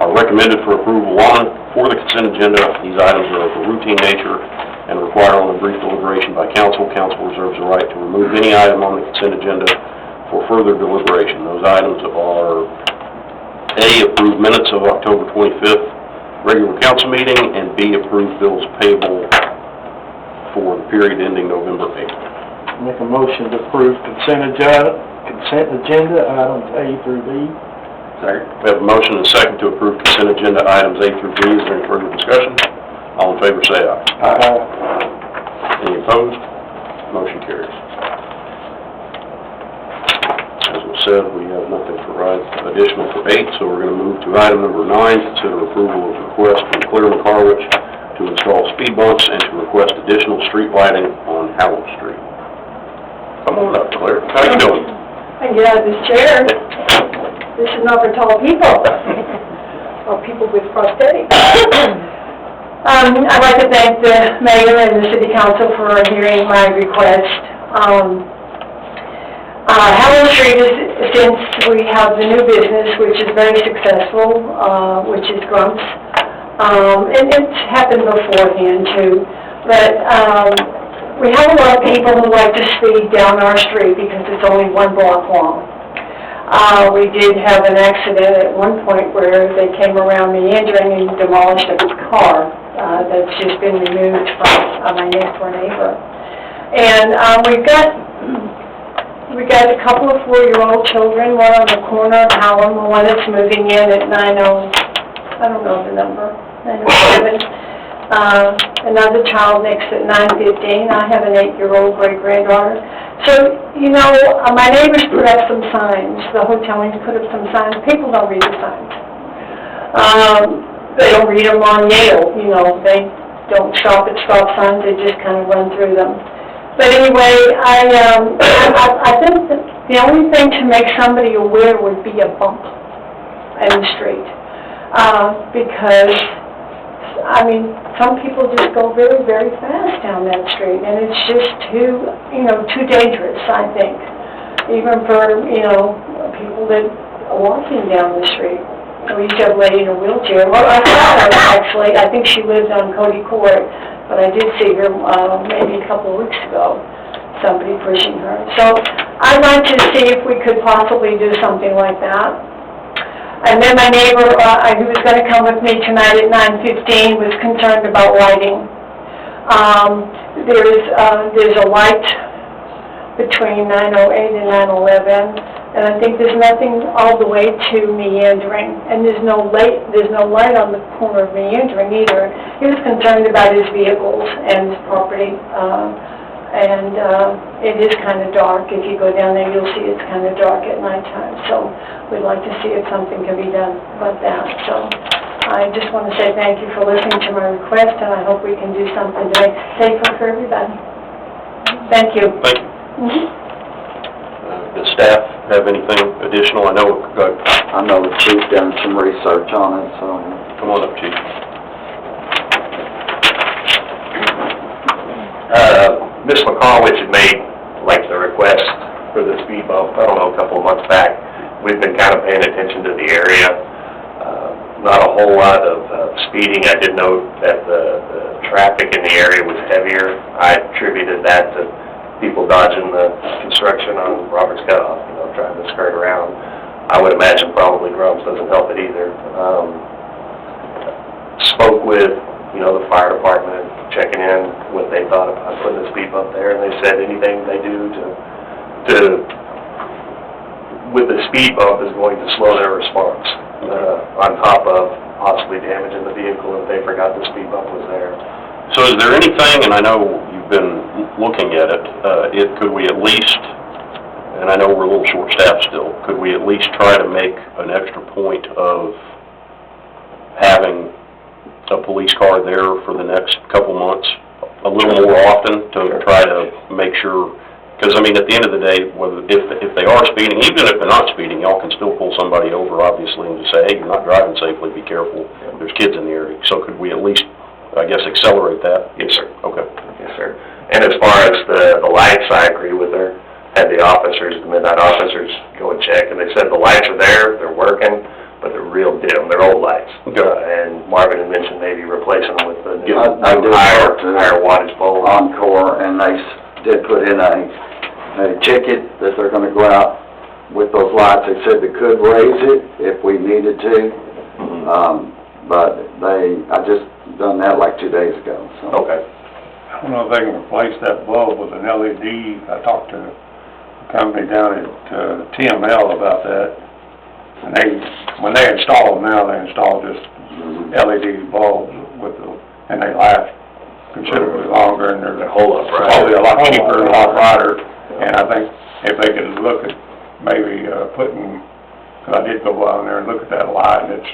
are recommended for approval for the consent agenda. These items are of a routine nature and require only brief deliberation by council. Council reserves the right to remove any item on the consent agenda for further deliberation. Those items are A, approve minutes of October 25th regular council meeting, and B, approve bills payable for the period ending November 8th. Make a motion to approve consent agenda items A through B. Second. We have a motion and a second to approve consent agenda items A through B. Is there any further discussion? All in favor say aye. Aye. Any opposed? Motion carries. As was said, we have nothing for additional for 8, so we're going to move to item number 9, consider approval of request from Claire McCarwich to install speed bumps and to request additional street lighting on Howell Street. Come on up, Claire. How you doing? I get out of this chair. This is not for tall people, or people with prosthetics. I'd like to thank the mayor and the city council for hearing my request. Howell Street is, since we have the new business, which is very successful, which is Grumps, and it's happened beforehand too, but we have a lot of people who like to speed down our street because it's only 1 block long. We did have an accident at one point where they came around meandering and demolished a car that's just been removed from my next door neighbor. And we got a couple of 4-year-old children, one on the corner of Hallam, one that's moving in at 90, I don't know the number, 907. Another child next at 9:15. I have an 8-year-old great-granddaughter. So, you know, my neighbors put up some signs. The hotelians put up some signs. People don't read the signs. They don't read them on Yale. You know, they don't stop at stop signs. They just kind of run through them. But anyway, I think that the only thing to make somebody aware would be a bump in the street. Because I mean, some people just go very, very fast down that street, and it's just too dangerous, I think, even for, people that are walking down the street. We used to have a lady in a wheelchair. Well, I saw her, actually. I think she lived on Cody Court, but I did see her maybe a couple of weeks ago, somebody pushing her. So I'd like to see if we could possibly do something like that. And then my neighbor, who was going to come with me tonight at 9:15, was concerned about lighting. There's a light between 9:08 and 9:11, and I think there's nothing all the way to Meandering, and there's no light on the corner of Meandering either. He was concerned about his vehicles and his property. And it is kind of dark. If you go down there, you'll see it's kind of dark at nighttime. So we'd like to see if something can be done about that. So I just want to say thank you for listening to my request, and I hope we can do something to make it safer for everybody. Thank you. Thank you. Does staff have anything additional? I know the chief done some research on it, so... Come on up, Chief. Ms. McCarwich had made, the request for the speed bump, I don't know, a couple of months back. We've been kind of paying attention to the area. Not a whole lot of speeding. I did note that the traffic in the area was heavier. I attributed that to people dodging the construction on Roberts Cutoff, trying to skirt around. I would imagine probably Grumps doesn't help it either. Spoke with the fire department, checking in what they thought about putting a speed bump there, and they said anything they do with the speed bump is going to slow their response, on top of possibly damaging the vehicle if they forgot the speed bump was there. So is there anything, and I know you've been looking at it, could we at least, and I know we're a little short-staffed still, could we at least try to make an extra point of having a police car there for the next couple months, a little more often, to try to make sure, because I mean, at the end of the day, if they are speeding, even if they're not speeding, y'all can still pull somebody over, obviously, and just say, hey, you're not driving safely, be careful, there's kids in the area. So could we at least, I guess, accelerate that? Yes, sir. Okay. Yes, sir. And as far as the lights, I agree with her. Had the midnight officers go and check, and they said the lights are there, they're working. but they're real dim, they're old lights. Okay. And Marvin had mentioned maybe replacing them with the new, I did higher, talk to higher wattage bulbs. Encore, and they did put in a ticket that they're gonna go out with those lights. They said they could raise it if we needed to, but I just done that like 2 days ago, so. Okay. I don't know if they can replace that bulb with an LED. I talked to a company down at TML about that. And when they install them now, they install just LED bulbs and they last considerably longer and they're They're a whole lot brighter. probably a lot cheaper and a lot brighter. And I think if they could look at maybe putting, cause I did go down there and look at that light, and it's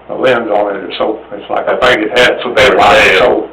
the lens on it is so, it's like a faded head, That's what they were saying. so